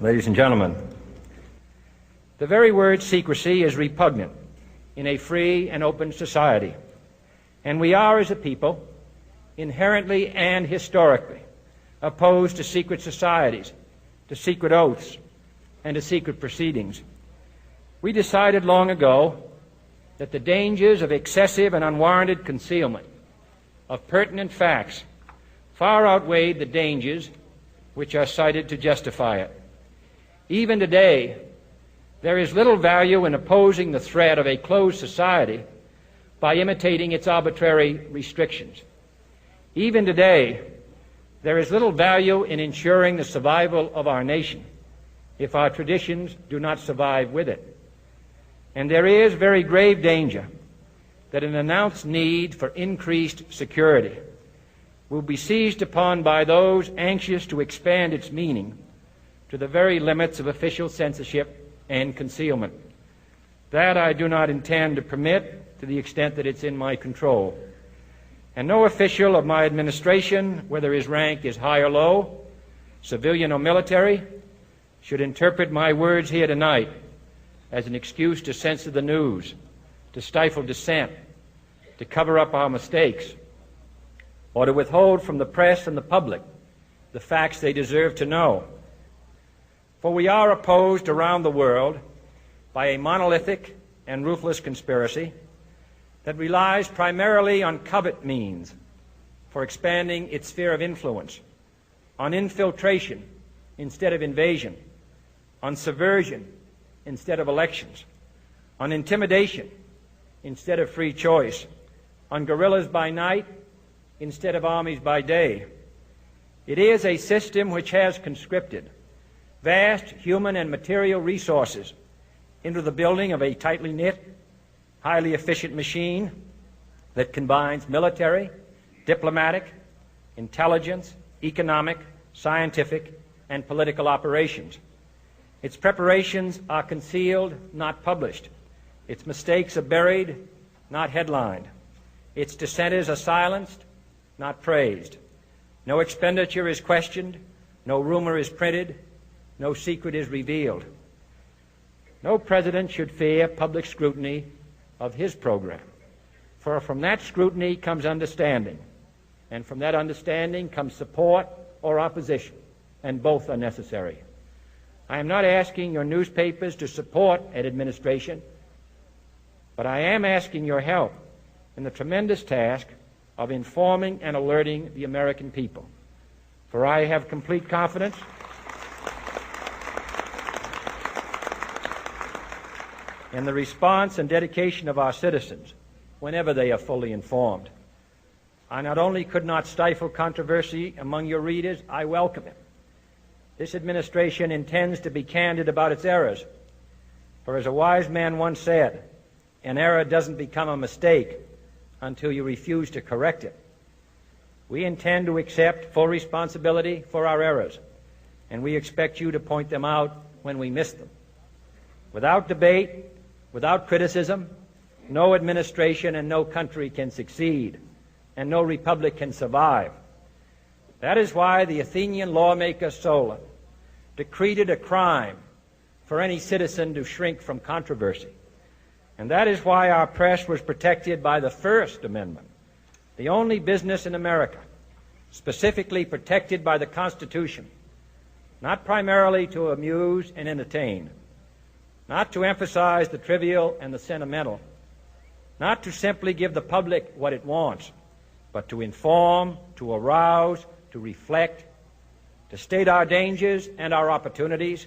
ladies and gentlemen, the very word secrecy is repugnant in a free and open society, and we are, as a people, inherently and historically opposed to secret societies, to secret oaths, and to secret proceedings. We decided long ago that the dangers of excessive and unwarranted concealment of pertinent facts far outweighed the dangers which are cited to justify it. Even today, there is little value in opposing the threat of a closed society by imitating its arbitrary restrictions. Even today, there is little value in ensuring the survival of our nation if our traditions do not survive with it. And there is very grave danger that an announced need for increased security will be seized upon by those anxious to expand its meaning to the very limits of official censorship and concealment. That I do not intend to permit to the extent that it's in my control. And no official of my administration, whether his rank is high or low, civilian or military, should interpret my words here tonight as an excuse to censor the news, to stifle dissent, to cover up our mistakes, or to withhold from the press and the public the facts they deserve to know. For we are opposed around the world by a monolithic and ruthless conspiracy that relies primarily on covert means for expanding its sphere of influence, on infiltration instead of invasion, on subversion instead of elections, on intimidation instead of free choice, on guerrillas by night instead of armies by day. It is a system which has conscripted vast human and material resources into the building of a tightly knit, highly efficient machine that combines military, diplomatic, intelligence, economic, scientific, and political operations. Its preparations are concealed, not published. Its mistakes are buried, not headlined. Its dissenters are silenced, not praised. No expenditure is questioned, no rumor is printed, no secret is revealed. No president should fear public scrutiny of his program, for from that scrutiny comes understanding, and from that understanding comes support or opposition, and both are necessary. I am not asking your newspapers to support an administration, but I am asking your help in the tremendous task of informing and alerting the American people. For I have complete confidence in the response and dedication of our citizens whenever they are fully informed. I not only could not stifle controversy among your readers, I welcome it. This administration intends to be candid about its errors. For as a wise man once said, an error doesn't become a mistake until you refuse to correct it. We intend to accept full responsibility for our errors, and we expect you to point them out when we miss them. Without debate, without criticism, no administration and no country can succeed, and no republic can survive. That is why the Athenian lawmaker Solon decreed it a crime for any citizen to shrink from controversy. And that is why our press was protected by the First Amendment, the only business in America specifically protected by the Constitution, not primarily to amuse and entertain, not to emphasize the trivial and the sentimental, not to simply give the public what it wants, but to inform, to arouse, to reflect, to state our dangers and our opportunities,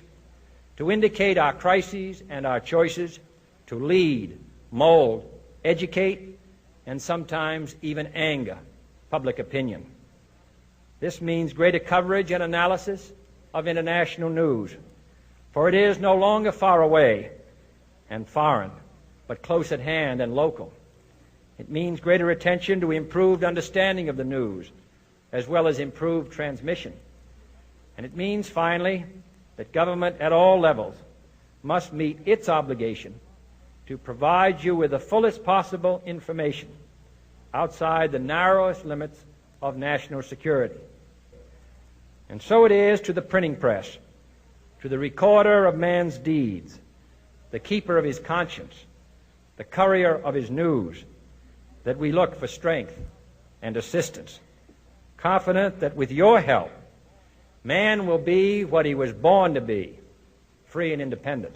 to indicate our crises and our choices, to lead, mold, educate, and sometimes even anger public opinion. This means greater coverage and analysis of international news, for it is no longer far away and foreign, but close at hand and local. It means greater attention to improved understanding of the news, as well as improved transmission. And it means, finally, that government at all levels must meet its obligation to provide you with the fullest possible information outside the narrowest limits of national security. And so it is to the printing press, to the recorder of man's deeds, the keeper of his conscience, the courier of his news, that we look for strength and assistance, confident that with your help, man will be what he was born to be, free and independent.